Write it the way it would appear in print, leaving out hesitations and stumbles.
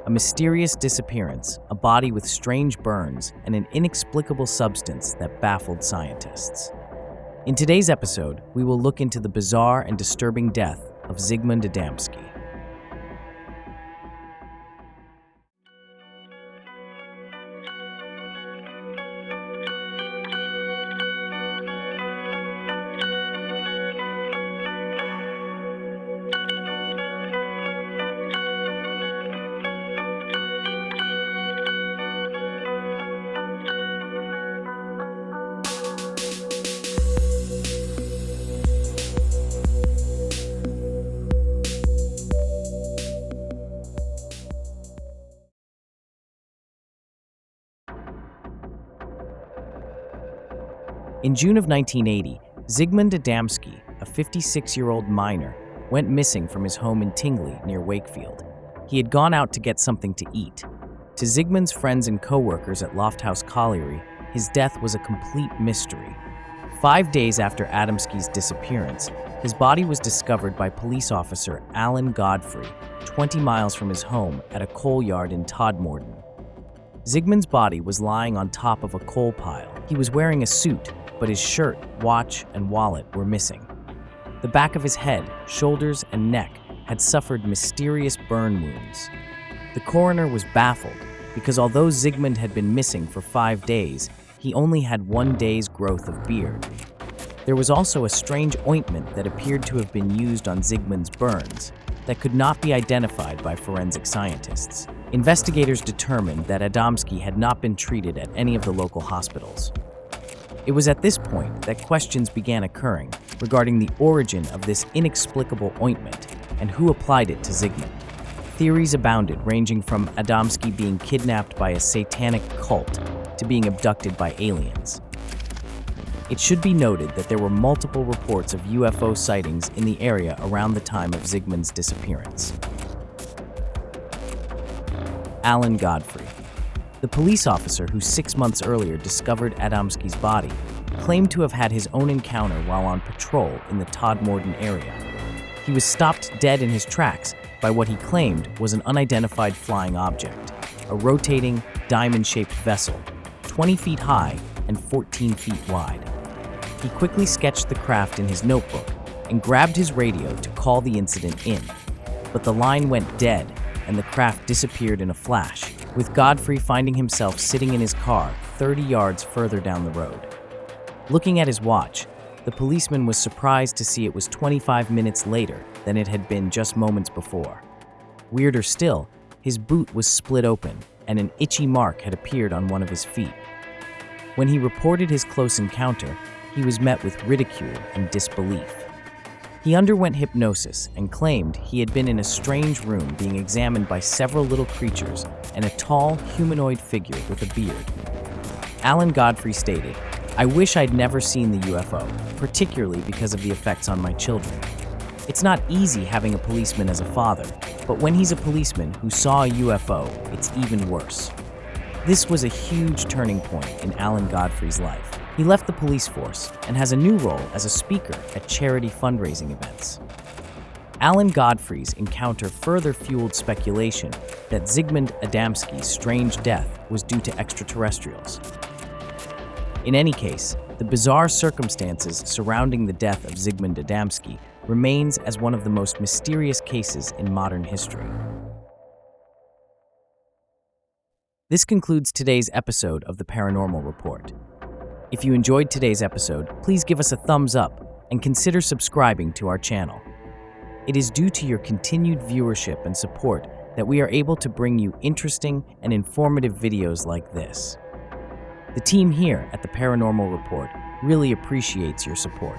a mysterious disappearance, a body with strange burns, and an inexplicable substance that baffled scientists. In today's episode, we will look into the bizarre and disturbing death of Zigmund Adamski. In June of 1980, Zigmund Adamski, a 56-year-old miner, went missing from his home in Tingley near Wakefield. He had gone out to get something to eat. To Zigmund's friends and co-workers at Lofthouse Colliery, his death was a complete mystery. 5 days after Adamski's disappearance, his body was discovered by police officer Alan Godfrey, 20 miles from his home at a coal yard in Todmorden. Zigmund's body was lying on top of a coal pile. He was wearing a suit, but his shirt, watch, and wallet were missing. The back of his head, shoulders, and neck had suffered mysterious burn wounds. The coroner was baffled because although Zigmund had been missing for 5 days, he only had 1 day's growth of beard. There was also a strange ointment that appeared to have been used on Zigmund's burns that could not be identified by forensic scientists. Investigators determined that Adamski had not been treated at any of the local hospitals. It was at this point that questions began occurring regarding the origin of this inexplicable ointment and who applied it to Zigmund. Theories abounded, ranging from Adamski being kidnapped by a satanic cult to being abducted by aliens. It should be noted that there were multiple reports of UFO sightings in the area around the time of Zigmund's disappearance. Alan Godfrey, the police officer who 6 months earlier discovered Adamski's body, claimed to have had his own encounter while on patrol in the Todmorden area. He was stopped dead in his tracks by what he claimed was an unidentified flying object, a rotating, diamond-shaped vessel, 20 feet high and 14 feet wide. He quickly sketched the craft in his notebook and grabbed his radio to call the incident in, but the line went dead and the craft disappeared in a flash, with Godfrey finding himself sitting in his car 30 yards further down the road. Looking at his watch, the policeman was surprised to see it was 25 minutes later than it had been just moments before. Weirder still, his boot was split open and an itchy mark had appeared on one of his feet. When he reported his close encounter, he was met with ridicule and disbelief. He underwent hypnosis and claimed he had been in a strange room being examined by several little creatures and a tall, humanoid figure with a beard. Alan Godfrey stated, "I wish I'd never seen the UFO, particularly because of the effects on my children. It's not easy having a policeman as a father, but when he's a policeman who saw a UFO, it's even worse." This was a huge turning point in Alan Godfrey's life. He left the police force and has a new role as a speaker at charity fundraising events. Alan Godfrey's encounter further fueled speculation that Zigmund Adamski's strange death was due to extraterrestrials. In any case, the bizarre circumstances surrounding the death of Zigmund Adamski remains as one of the most mysterious cases in modern history. This concludes today's episode of the Paranormal Report. If you enjoyed today's episode, please give us a thumbs up and consider subscribing to our channel. It is due to your continued viewership and support that we are able to bring you interesting and informative videos like this. The team here at the Paranormal Report really appreciates your support.